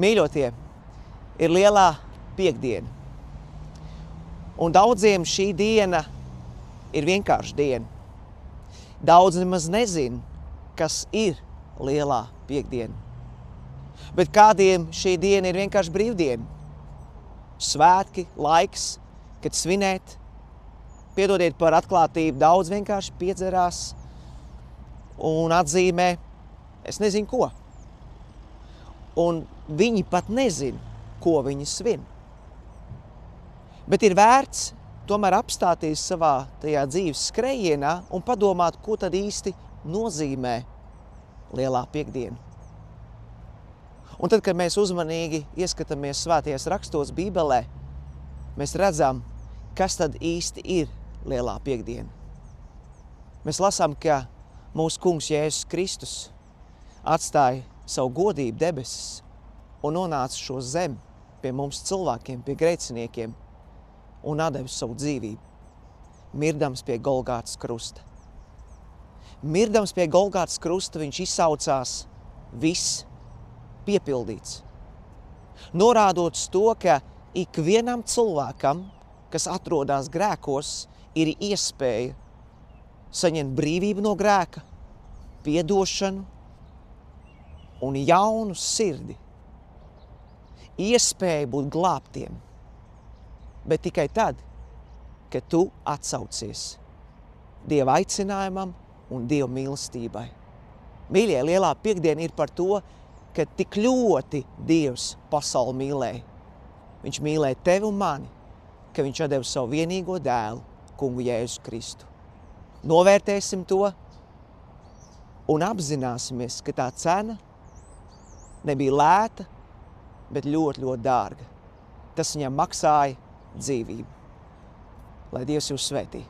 Mīļotie, ir lielā piekdiena. Un daudziem šī diena ir vienkārši diena. Daudz nemaz nezin, kas ir lielā piekdiena. Bet kādiem šī diena ir vienkārši brīvdiena. Svētki, laiks, kad svinēt. Piedodiet par atklātību, daudz vienkārši piedzerās un atzīmē, es nezinu ko. Un viņi pat nezin, ko viņi svin. Bet ir vērts tomēr apstāties savā tajā dzīves skrejienā un padomāt, ko tad īsti nozīmē lielā piekdiena. Un tad, kad mēs uzmanīgi ieskatāmies svētajos rakstos Bībelē, mēs redzam, kas tad īsti ir lielā piekdiena. Mēs lasām, ka mūsu kungs Jēzus Kristus atstāja savu godību debesis un nonāca šo zemi pie mums cilvēkiem, pie grēciniekiem un atdeva savu dzīvību, mirdams pie Golgātas krusta. Mirdams pie Golgātas krusta viņš izsaucās viss piepildīts. Norādot to, ka ikvienam cilvēkam, kas atrodas grēkos, ir iespēja saņemt brīvību no grēka, piedošanu un jaunu sirdi. Iespēja būt glābtiem, bet tikai tad, kad tu atsaucies Dieva aicinājumam un Dieva mīlestībai. Mīļie, lielā piekdiena ir par to, ka tik ļoti Dievs pasauli mīlēja. Viņš mīlēja tevi un mani, ka viņš atdeva savu vienīgo dēlu, kungu Jēzu Kristu. Novērtēsim to un apzināsimies, ka tā cena nebija lēta, bet ļoti, ļoti dārga. Tas viņam maksāja dzīvību. Lai Dievs jūs svētī.